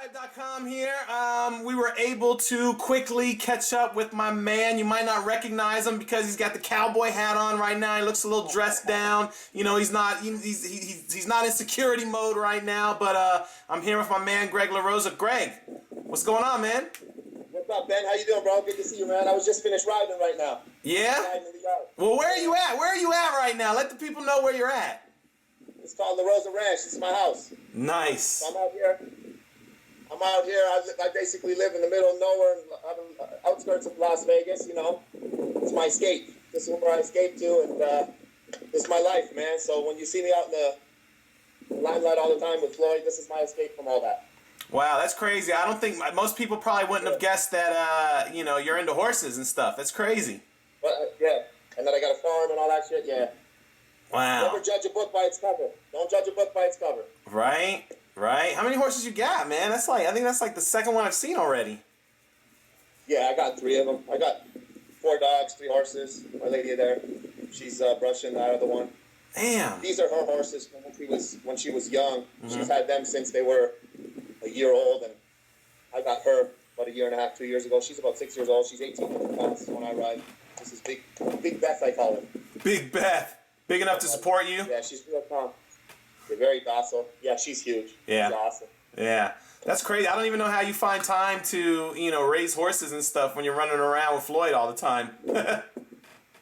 FightHype.com here. We were able to quickly catch up with my man. You might not recognize him because he's got the cowboy hat on right now. He looks a little dressed down. You know, he's not in security mode right now. But I'm here with my man Greg Larosa. Greg, what's going on, man? What's up, Ben? How you doing, bro? Good to see you, man. I was just finished riding right now. Yeah? Well, where are you at? Where are you at right now? Let the people know where you're at. It's called Larosa Ranch. It's my house. Nice. So I'm out here. I basically live in the middle of nowhere, on the outskirts of Las Vegas. You know, it's my escape. This is where I escape to, and this is my life, man. So when you see me out in the limelight all the time with Floyd, this is my escape from all that. Wow, that's crazy. I don't think most people probably wouldn't have guessed that. You know, you're into horses and stuff. That's crazy. But yeah, and then I got a farm and all that shit. Yeah. Wow. Never judge a book by its cover. Don't judge a book by its cover. Right. Right. How many horses you got, man? I think that's like the second one I've seen already. Yeah, I got 3 of them. I got 4 dogs, 3 horses. My lady there, she's brushing that other one. Damn. These are her horses from when she was young. Mm-hmm. She's had them since they were a year old, and I got her about a year and a half, 2 years ago. She's about 6 years old. She's 18 pounds when I ride. This is Big Beth, I call her. Big Beth. Big enough to support you? Yeah, she's real calm. They're very docile. Yeah, she's huge. Yeah. She's awesome. Yeah. That's crazy. I don't even know how you find time to, raise horses and stuff when you're running around with Floyd all the time.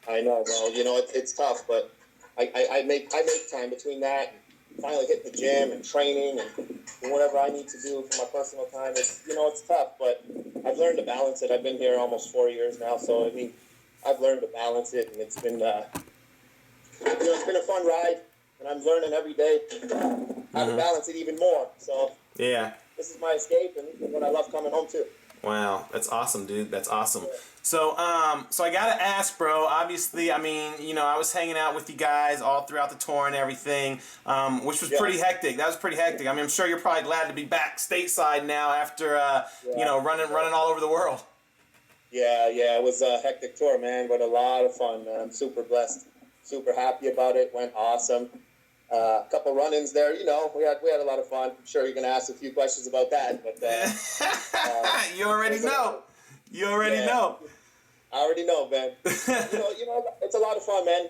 I know, bro. You know, it's tough, but I make time between that and finally hitting the gym and training and whatever I need to do for my personal time. It's tough, but I've learned to balance it. I've been here almost 4 years now, so I've learned to balance it, and it's been it's been a fun ride, and I'm learning every day how to balance it even more. So yeah, this is my escape, and what I love coming home to. Wow, that's awesome, dude. That's awesome. Yeah. So I gotta ask, bro. Obviously, I was hanging out with you guys all throughout the tour and everything, which was pretty hectic. That was pretty hectic. I'm sure you're probably glad to be back stateside now after running all over the world. Yeah, it was a hectic tour, man, but a lot of fun, man. I'm super blessed. Super happy about it. Went awesome. A couple run-ins there. We had a lot of fun. I'm sure you're gonna ask a few questions about that. But you already know. You already know. I already know, man. It's a lot of fun, man.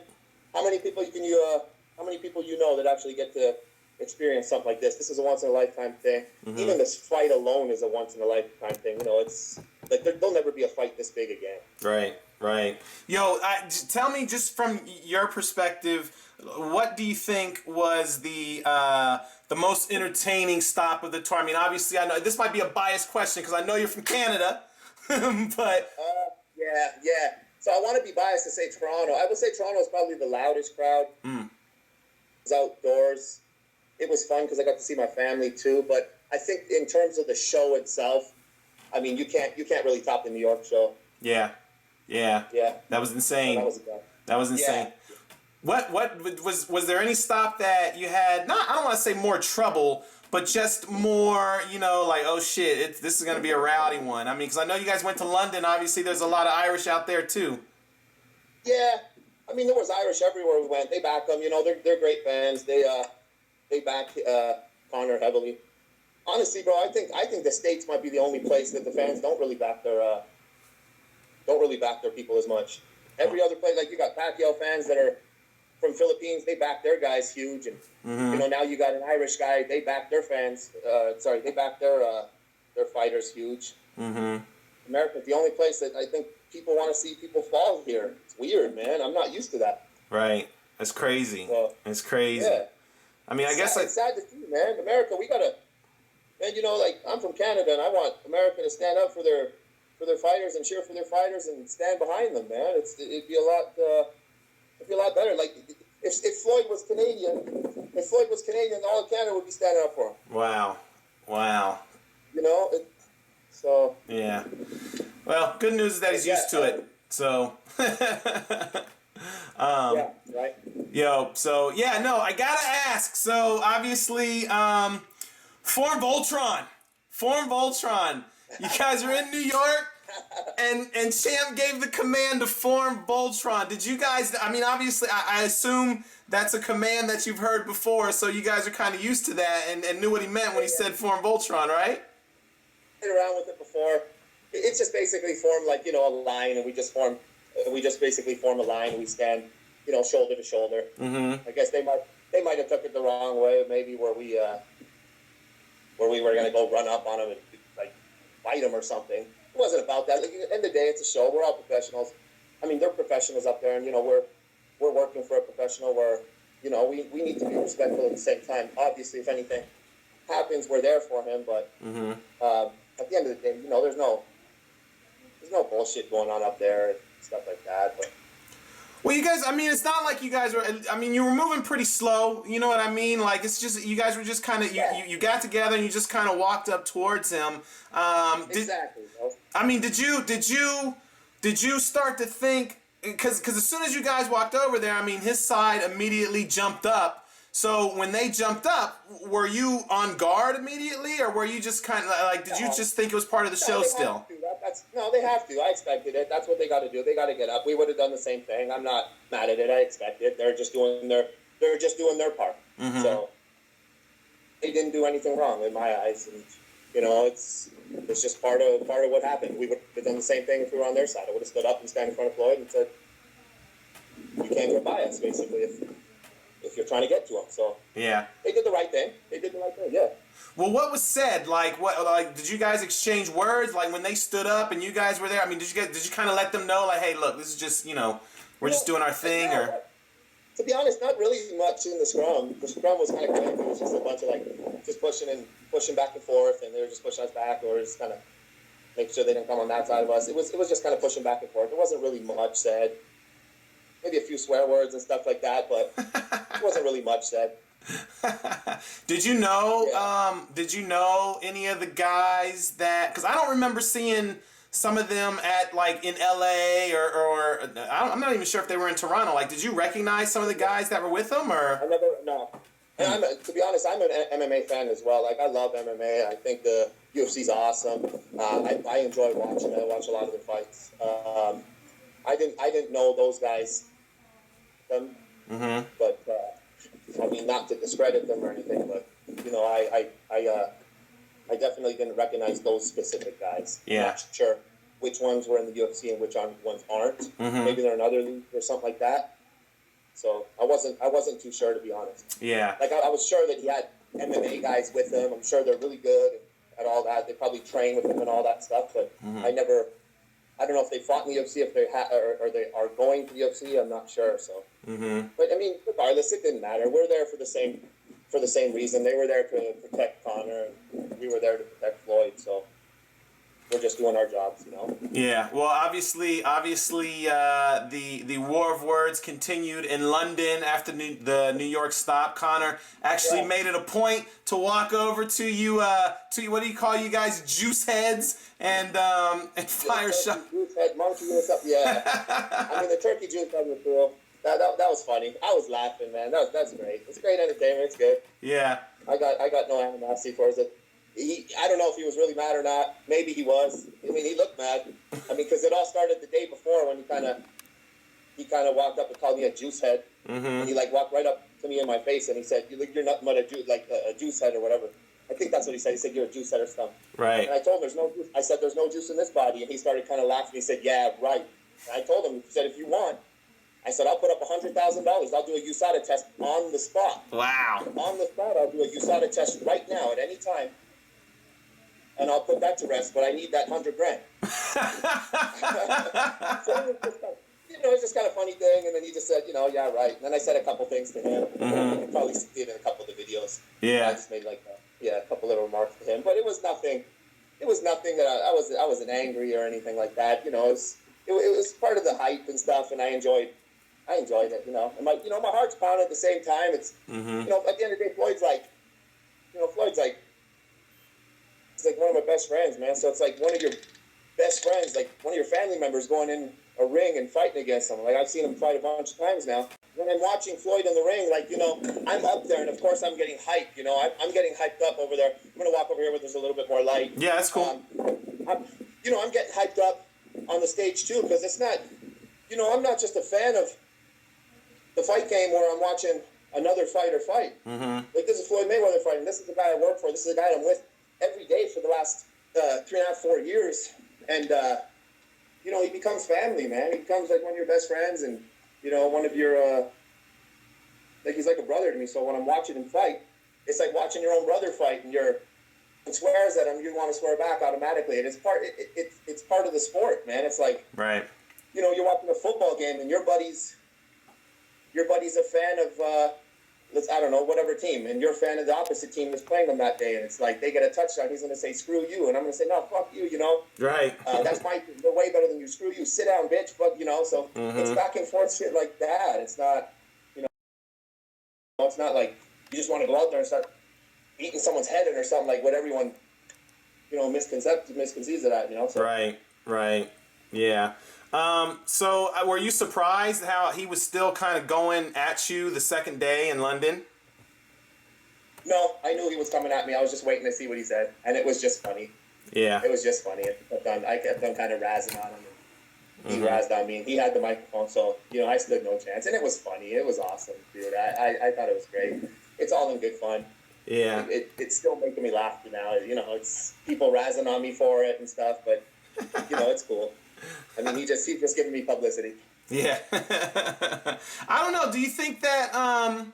How many people you know that actually get to experience something like this? This is a once in a lifetime thing. Mm-hmm. Even this fight alone is a once in a lifetime thing. It's like there'll never be a fight this big again. Right. Yo, tell me, just from your perspective, what do you think was the most entertaining stop of the tour? Obviously, I know this might be a biased question because I know you're from Canada, but yeah. So I want to be biased to say Toronto. I would say Toronto is probably the loudest crowd. It was outdoors. It was fun because I got to see my family too. But I think in terms of the show itself, you can't really top the New York show. Yeah. That was insane. That was insane. Yeah. What was there any stop that you had? I don't want to say more trouble, but just more, like, oh shit, this is gonna be a rowdy one. Because I know you guys went to London. Obviously, there's a lot of Irish out there too. Yeah, there was Irish everywhere we went. They back them. They're great fans. They back Conor heavily. Honestly, bro, I think the States might be the only place that the fans don't really back their people as much. Every other place, like you got Pacquiao fans that are from Philippines, they back their guys huge, and now you got an Irish guy, they back their fans. They back their fighters huge. Mm-hmm. America's the only place that I think people want to see people fall here. It's weird, man. I'm not used to that. Right. That's crazy. It's crazy. Yeah. I guess it's sad to see, man. America, we gotta, man. I'm from Canada, and I want America to stand up for their fighters and cheer for their fighters and stand behind them, man. It'd be a lot better. Like if Floyd was Canadian, all of Canada would be standing up for him. Wow. So yeah. Well, good news is that he's used to it. So. Yeah. Right. Yo. So yeah. No, I gotta ask. So obviously, form Voltron. You guys are in New York. And Champ gave the command to form Voltron. Did you guys, obviously, I assume that's a command that you've heard before, so you guys are kind of used to that and knew what he meant when he said form Voltron, right? around with it before. It's just basically formed like, a line, and we just basically form a line, and we stand, shoulder to shoulder. Mm-hmm. I guess they might have took it the wrong way, maybe where we were going to go run up on them and like fight them or something. It wasn't about that. Like, at the end of the day, it's a show. We're all professionals. I mean, they're professionals up there, and we're working for a professional where we need to be respectful at the same time. Obviously, if anything happens, we're there for him. But at the end of the day, there's no bullshit going on up there and stuff like that. But well, you guys, I mean, it's not like you guys were, I mean, you were moving pretty slow, you know what I mean? Like, it's just, you guys were just kind of, you got together and you just kind of walked up towards him. Exactly, bro. I mean, did you start to think, because as soon as you guys walked over there, I mean, his side immediately jumped up. So when they jumped up, were you on guard immediately, or were you just kind of like, did you just think it was part of the show still? No, they have to. I expected it. That's what they got to do. They got to get up. We would have done the same thing. I'm not mad at it. I expect it. They're just doing their part. Mm-hmm. So they didn't do anything wrong in my eyes, and it's just part of what happened. We would have done the same thing if we were on their side. I would have stood up and stand in front of Floyd and said, "You can't get by us," basically, if you're trying to get to him. So yeah, they did the right thing. Yeah. Well, what was said? Like, did you guys exchange words? Like, when they stood up and you guys were there, I mean, did you kind of let them know, like, hey, look, this is just, we're just doing our thing, or? To be honest, not really much in the scrum. The scrum was kind of quick. It was just a bunch of just pushing back and forth, and they were just pushing us back, or just kind of making sure they didn't come on that side of us. It was just kind of pushing back and forth. There wasn't really much said. Maybe a few swear words and stuff like that, but it wasn't really much said. Did you know any of the guys that, because I don't remember seeing some of them at, like, in LA or I'm not even sure if they were in Toronto. Like, did you recognize some of the guys that were with them, or? No. And to be honest, I'm an MMA fan as well. Like, I love MMA. I think the UFC's awesome. I enjoy watching it. I watch a lot of the fights. I didn't know those guys. But I mean, not to discredit them or anything, but I definitely didn't recognize those specific guys. Yeah. I'm not sure which ones were in the UFC and which ones aren't. Maybe they're in other leagues or something like that. So I wasn't too sure, to be honest. Yeah. Like, I was sure that he had MMA guys with him. I'm sure they're really good at all that. They probably train with him and all that stuff, but I don't know if they fought in the UFC, if they or they are going to the UFC. I'm not sure. So, but I mean, regardless, it didn't matter. We're there for the same reason. They were there to protect Conor, and we were there to protect Floyd. So we're just doing our jobs, Yeah. Well, obviously, the war of words continued in London after the New York stop. Conor actually made it a point to walk over to you. What do you call you guys? Juice heads and fire shot. Juice head, monkey or something. Yeah. I mean, the turkey juice head was cool. That was funny. I was laughing, man. That's great. It's great entertainment. It's good. Yeah. I got no animosity towards it. I don't know if he was really mad or not. Maybe he was. I mean, he looked mad. I mean, because it all started the day before when he kind of walked up and called me a juice head. And he walked right up to me in my face and he said, "You're nothing but a juice head or whatever." I think that's what he said. He said, "You're a juice head or something." Right. And I told him, "There's no juice." I said, "There's no juice in this body." And he started kind of laughing. He said, "Yeah, right." And I told him, he said, "If you want," I said, "I'll put up $100,000. I'll do a USADA test on the spot." Wow. On the spot, I'll do a USADA test right now at any time. And I'll put that to rest, but I need that $100,000. So it was just kind of funny thing, and then he just said, "Yeah, right." And then I said a couple things to him. You can probably see it in a couple of the videos. Yeah. I just made a couple little remarks to him, but it was nothing. It was nothing that I wasn't angry or anything like that. It was part of the hype and stuff, and I enjoyed it. And my heart's pounding at the same time. It's at the end of the day, Floyd's like one of my best friends, man. So it's like one of your best friends, like one of your family members going in a ring and fighting against someone. Like, I've seen him fight a bunch of times now. When I'm watching Floyd in the ring, I'm up there, and of course I'm getting hyped. I'm getting hyped up over there. I'm gonna walk over here where there's a little bit more light. Yeah, that's cool. I'm getting hyped up on the stage too, because it's not, I'm not just a fan of the fight game where I'm watching another fighter fight. Like, this is Floyd Mayweather fighting. This is the guy I work for. This is the guy I'm with every day for the last 3.5, 4 years, and you know, he becomes family, man. He becomes like one of your best friends, and you know, one of your like he's like a brother to me. So when I'm watching him fight, it's like watching your own brother fight, and swears at him, you want to swear back automatically, and it's part of the sport, man. It's like, right. You know, you're watching a football game, and your buddy's a fan of I don't know, whatever team, and you're a fan of the opposite team that's playing them that day, and it's like they get a touchdown, he's going to say screw you, and I'm going to say no, fuck you, you know. Right. That's my they're way better than you. Screw you, sit down, bitch. Fuck, you know. So it's back and forth shit like that. It's not, you know, it's not like you just want to go out there and start beating someone's head in or something like what everyone, you know, misconceives it at, you know. So. Right. Yeah. So were you surprised how he was still kind of going at you the second day in London? No, I knew he was coming at me. I was just waiting to see what he said, and it was just funny. Yeah. It was just funny. I kept on kind of razzing on him. He razzed on me, and he had the microphone, so, you know, I stood no chance. And it was funny. It was awesome, dude. I thought it was great. It's all in good fun. Yeah. It's still making me laugh now. You know, it's people razzing on me for it and stuff, but, you know, it's cool. I mean, he's just giving me publicity. Yeah. I don't know. Do you think that,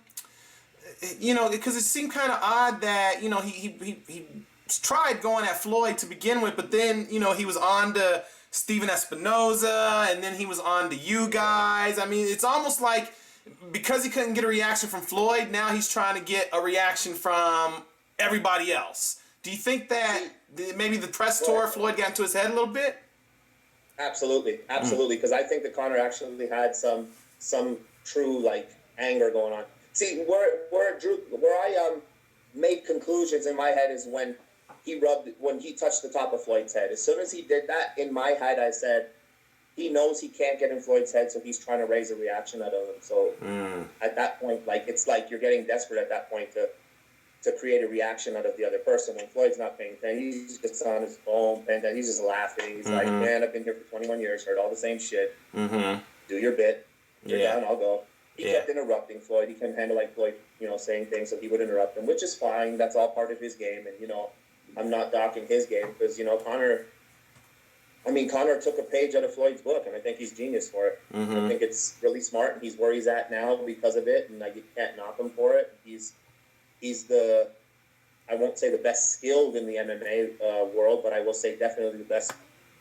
you know, because it seemed kind of odd that, you know, he tried going at Floyd to begin with, but then, you know, he was on to Steven Espinoza, and then he was on to you guys. I mean, it's almost like because he couldn't get a reaction from Floyd, now he's trying to get a reaction from everybody else. Do you think that maybe the press tour, Floyd got into his head a little bit? Absolutely, because I think that Conor actually had some true like anger going on. See, where I made conclusions in my head is when he touched the top of Floyd's head. As soon as he did that, in my head I said, he knows he can't get in Floyd's head, so he's trying to raise a reaction out of him. So at that point, like it's like you're getting desperate at that point to create a reaction out of the other person. When Floyd's not paying attention, he's just on his phone, and then he's just laughing. He's like, man, I've been here for 21 years, heard all the same shit. Do your bit. You're done, I'll go. He kept interrupting Floyd. He couldn't handle like Floyd, you know, saying things, so he would interrupt him, which is fine. That's all part of his game, and, you know, I'm not docking his game because, you know, Conor took a page out of Floyd's book, and I think he's genius for it. I think it's really smart, and he's where he's at now because of it, and like you can't knock him for it. He's the, I won't say the best skilled in the MMA world, but I will say definitely the best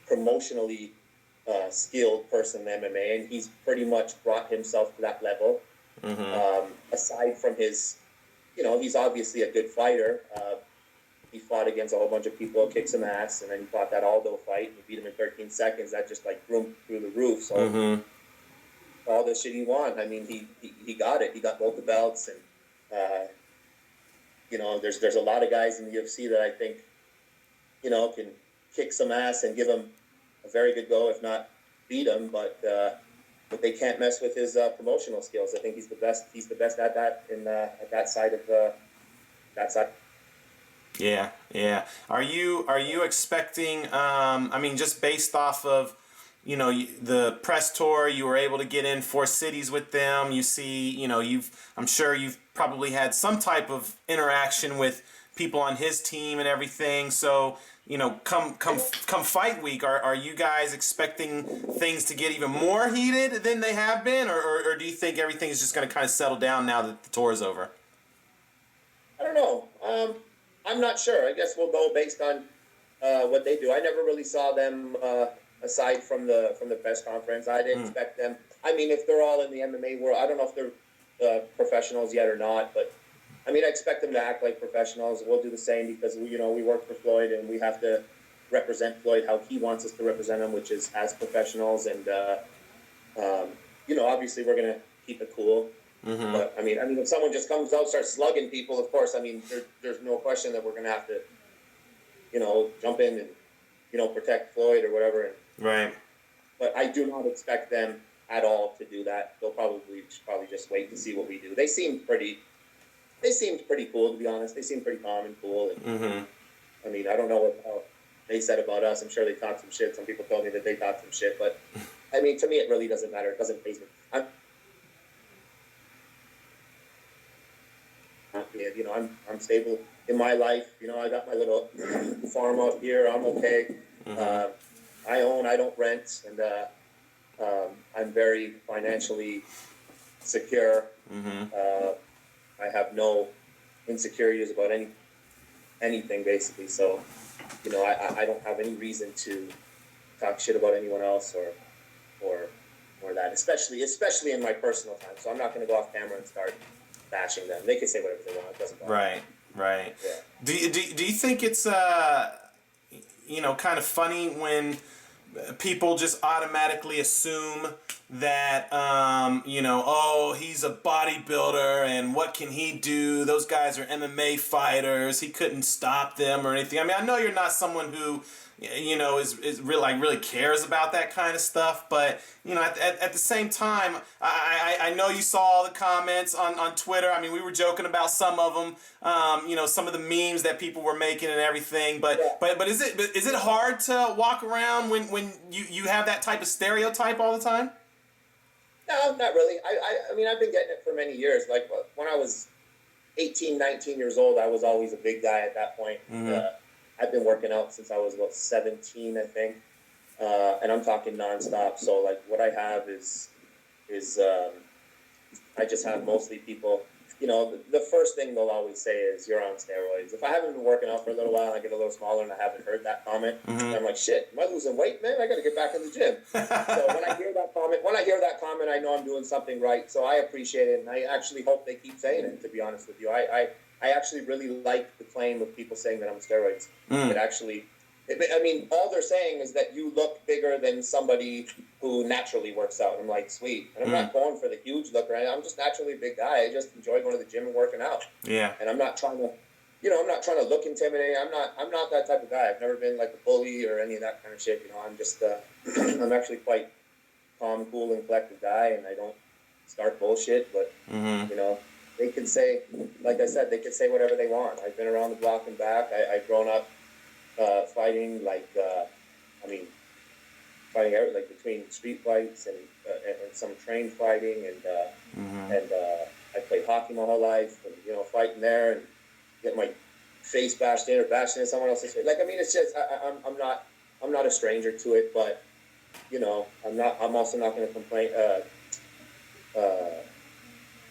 promotionally skilled person in MMA, and he's pretty much brought himself to that level. Aside from his, you know, he's obviously a good fighter. He fought against a whole bunch of people, kicked some ass, and then he fought that Aldo fight, and he beat him in 13 seconds. That just like threw him through the roof. So all the shit he won, I mean, he got it. He got both the belts, and you know, there's a lot of guys in the UFC that I think, you know, can kick some ass and give him a very good go, if not beat him, but they can't mess with his promotional skills. I think he's the best. He's the best at that at that side of that side. Yeah. Are you expecting? I mean, just based off of, you know, the press tour, you were able to get in 4 cities with them. You see, you know, I'm sure you've probably had some type of interaction with people on his team and everything. So, you know, come fight week, are you guys expecting things to get even more heated than they have been, or do you think everything is just going to kind of settle down now that the tour is over? I don't know. I'm not sure. I guess we'll go based on what they do. I never really saw them aside from the press conference. I didn't expect them. I mean, if they're all in the MMA world, I don't know if they're professionals yet or not, but I mean, I expect them to act like professionals. We'll do the same because we work for Floyd, and we have to represent Floyd how he wants us to represent him, which is as professionals. And you know, obviously, we're gonna keep it cool. But I mean, if someone just comes out, starts slugging people, of course, I mean, there's no question that we're gonna have to, you know, jump in and, you know, protect Floyd or whatever. Right. But I do not expect them at all to do that. They'll probably just wait to see what we do. They seemed pretty cool, to be honest. They seemed pretty calm and cool. And, I mean, I don't know what they said about us. I'm sure they talked some shit. Some people told me that they talked some shit. But, I mean, to me, it really doesn't matter. It doesn't faze me. I'm I'm stable in my life. You know, I got my little farm out here. I'm okay. I don't rent, and I'm very financially secure. I have no insecurities about anything basically. So, you know, I don't have any reason to talk shit about anyone else or that, especially in my personal time. So I'm not going to go off camera and start bashing them. They can say whatever they want. It doesn't bother me. Right. Yeah. Do you think it's you know, kind of funny when people just automatically assume that you know, oh, he's a bodybuilder and what can he do? Those guys are MMA fighters. He couldn't stop them or anything. I mean, I know you're not someone who, you know, is really cares about that kind of stuff, but you know, at the same time, I know you saw all the comments on Twitter. I mean, we were joking about some of them, you know, some of the memes that people were making and everything. But is it hard to walk around when you have that type of stereotype all the time? No, not really. I mean, I've been getting it for many years. Like when I was 18, 19 years old, I was always a big guy at that point. I've been working out since I was about 17, I think, and I'm talking nonstop. So like, what I have is I just have mostly people. You know, the first thing they'll always say is you're on steroids. If I haven't been working out for a little while and I get a little smaller and I haven't heard that comment, I'm like, shit, am I losing weight, man? I got to get back in the gym. So when I hear that comment, I know I'm doing something right. So I appreciate it, and I actually hope they keep saying it. To be honest with you, I actually really like the claim of people saying that I'm on steroids. It actually, I mean, all they're saying is that you look bigger than somebody who naturally works out. I'm like, sweet. And I'm not going for the huge look, right? I'm just naturally a big guy. I just enjoy going to the gym and working out. Yeah. And I'm not trying to, you know, I'm not trying to look intimidating. I'm not that type of guy. I've never been like a bully or any of that kind of shit. You know, I'm just, I'm actually quite calm, cool, and collected guy, and I don't start bullshit. But, you know, they can say, like I said, they can say whatever they want. I've been around the block and back. I've grown up fighting, like, fighting like between street fights and some trained fighting, and I played hockey my whole life, and, you know, fighting there and get my face bashed in or bashed in someone else's face. Like, I mean, it's just I'm not a stranger to it, but, you know, I'm also not going to complain.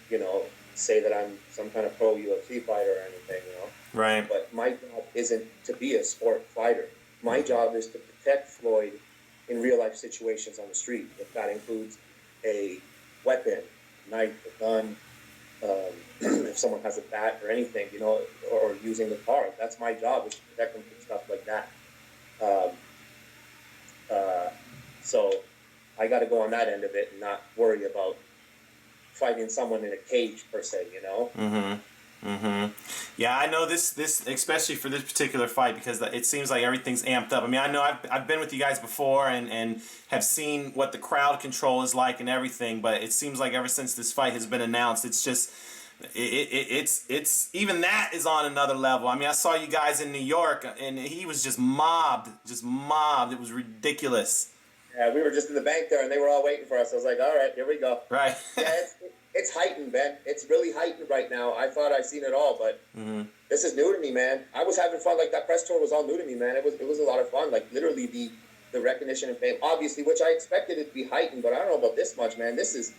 You know, say that I'm some kind of pro UFC fighter or anything, you know. Right. But my job isn't to be a sport fighter. My job is to protect Floyd in real life situations on the street. If that includes a weapon, a knife, a gun, if someone has a bat or anything, you know, or using the car, that's my job, is to protect them from stuff like that. So I got to go on that end of it and not worry about fighting someone in a cage per se, you know. Yeah, I know this especially for this particular fight, because it seems like everything's amped up. I mean, I know I've been with you guys before and have seen what the crowd control is like and everything, but it seems like ever since this fight has been announced, it's just it's even that is on another level. I mean, I saw you guys in New York and he was just mobbed. It was ridiculous. Yeah, we were just in the bank there, and they were all waiting for us. I was like, all right, here we go. Right. Yeah, it's heightened, Ben. It's really heightened right now. I thought I'd seen it all, but this is new to me, man. I was having fun. Like, that press tour was all new to me, man. It was a lot of fun. Like, literally the recognition and fame, obviously, which I expected it to be heightened, but I don't know about this much, man. This is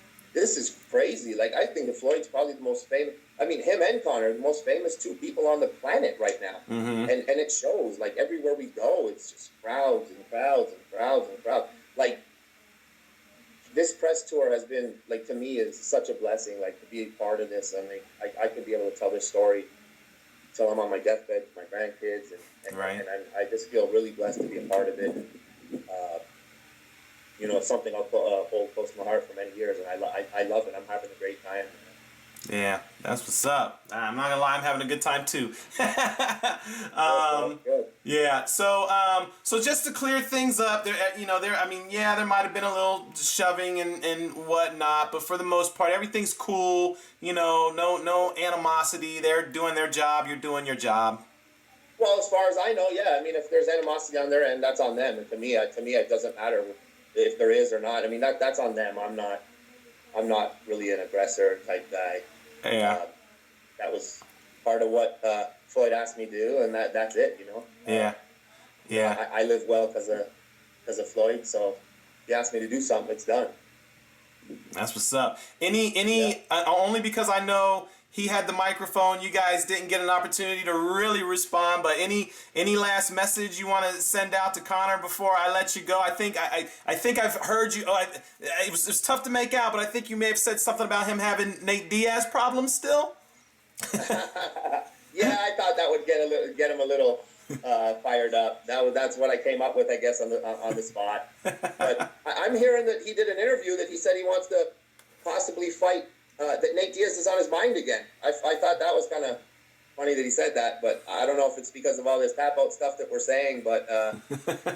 crazy. Like, I think that Floyd's probably the most famous. I mean, him and Conor, the most famous two people on the planet right now. And it shows. Like, everywhere we go, it's just crowds and crowds and crowds and crowds. Like, this press tour has been, like, to me, is such a blessing, like, to be a part of this. I mean, I could be able to tell this story till I'm on my deathbed to my grandkids, and I just feel really blessed to be a part of it. You know, it's something I'll hold close to my heart for many years, and I love it. I'm having a great time. Yeah, that's what's up. I'm not gonna lie, I'm having a good time too. Good. Yeah. So just to clear things up, there might have been a little shoving and whatnot, but for the most part, everything's cool. You know, no animosity. They're doing their job. You're doing your job. Well, as far as I know, yeah. I mean, if there's animosity on their end, that's on them. And to me, it doesn't matter if there is or not. I mean, that's on them. I'm not really an aggressor type guy. Yeah. That was part of what Floyd asked me to do, and that's it, you know. Yeah. I live well because of Floyd, so if he asked me to do something, it's done. That's what's up. Only because I know he had the microphone, you guys didn't get an opportunity to really respond, but any last message you want to send out to Conor before I let you go? I think I've heard you. It was tough to make out, but I think you may have said something about him having Nate Diaz problems still. Yeah, I thought that would get him a little fired up. That's what I came up with, I guess, on the spot. But I'm hearing that he did an interview that he said he wants to possibly fight. That Nate Diaz is on his mind again. I thought that was kind of funny that he said that, but I don't know if it's because of all this tap out stuff that we're saying. But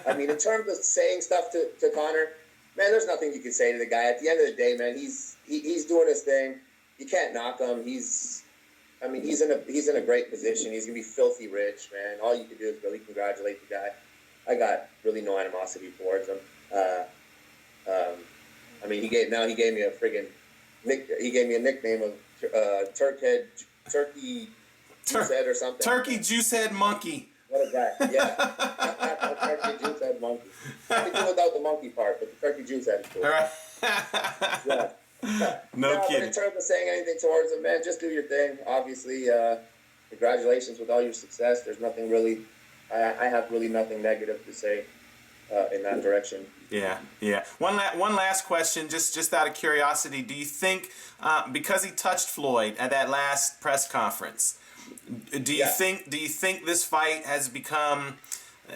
I mean, in terms of saying stuff to Conor, man, there's nothing you can say to the guy. At the end of the day, man, he's doing his thing. You can't knock him. He's in a great position. He's gonna be filthy rich, man. All you can do is really congratulate the guy. I got really no animosity towards him. I mean, he gave me a friggin' he gave me a nickname of Turkey Juicehead or something. Turkey Juicehead Monkey. What a guy! Yeah, Turkey Juicehead Monkey. I can do without the monkey part, but the Turkey Juicehead is cool. All right. Yeah. No kidding. But in terms of saying anything towards him, man, just do your thing. Obviously, congratulations with all your success. There's nothing really, I have really nothing negative to say in that direction. Yeah. One last question, just out of curiosity. Do you think, because he touched Floyd at that last press conference, do you think this fight has become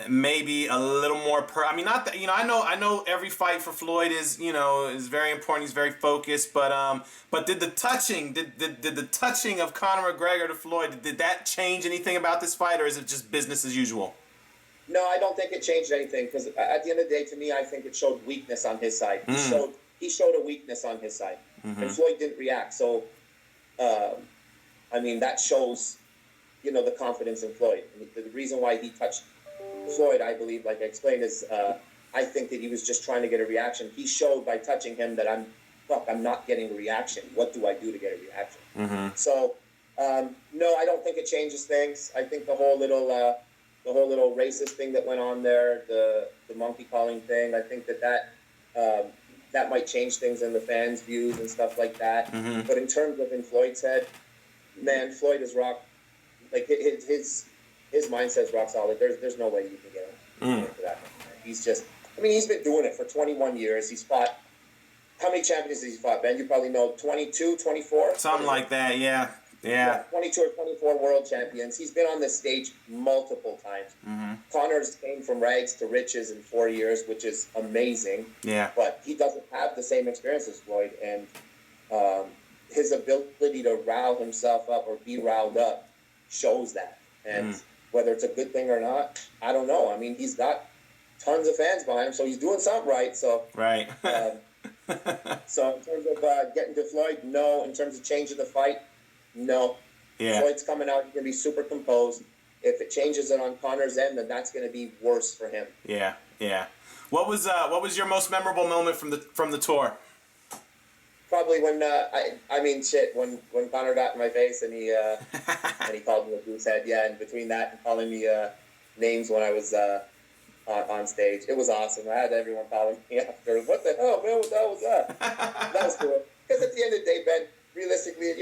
maybe a little more I mean, not that, I know every fight for Floyd is very important. He's very focused, but did the touching of Conor McGregor to Floyd, did that change anything about this fight, or is it just business as usual? No, I don't think it changed anything, because at the end of the day, to me, I think it showed weakness on his side. He showed a weakness on his side, and Floyd didn't react. So, I mean, that shows, the confidence in Floyd. The reason why he touched Floyd, I believe, like I explained, is I think that he was just trying to get a reaction. He showed by touching him that I'm not getting a reaction. What do I do to get a reaction? So, no, I don't think it changes things. I think the whole little racist thing that went on there, the monkey calling thing, I think that might change things in the fans' views and stuff like that. But in terms of in Floyd's head, man, Floyd is rock. Like his mindset's rock solid. There's no way you can get him for that. He's just, he's been doing it for 21 years. He's fought, how many champions has he fought, Ben? You probably know, 22, 24? Something like that, yeah. 22 or 24 world champions. He's been on this stage multiple times. Conor's came from rags to riches in 4 years, which is amazing. Yeah. But he doesn't have the same experience as Floyd, and his ability to rile himself up or be riled up shows that. And whether it's a good thing or not, I don't know. I mean, he's got tons of fans behind him, so he's doing something right. So right. So in terms of getting to Floyd, no. In terms of changing the fight, no. Yeah. Floyd's coming out. He's gonna be super composed. If it changes it on Conor's end, then that's gonna be worse for him. Yeah. What was your most memorable moment from the tour? Probably when when Conor got in my face and he and he called me a goosehead. Yeah, and between that and calling me names when I was on stage, it was awesome. I had everyone calling me after. What the hell, man? What the hell was that? That was cool. Because at the end of the day, Ben, realistically,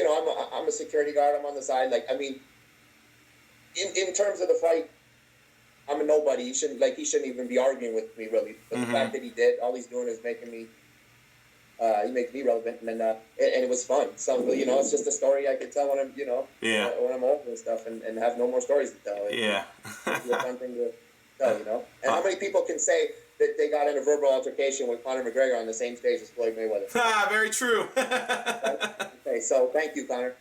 I'm a security guard. I'm on the side. Like, I mean, in terms of the fight, I'm a nobody. He shouldn't even be arguing with me, really. But the fact that he did, all he's doing is making me. He makes me relevant, and it was fun. So it's just a story I could tell when I'm when I'm old and stuff, and have no more stories to tell. It's a fun thing to tell, And how many people can say that they got in a verbal altercation with Conor McGregor on the same stage as Floyd Mayweather? Very true. Okay, so thank you, Conor.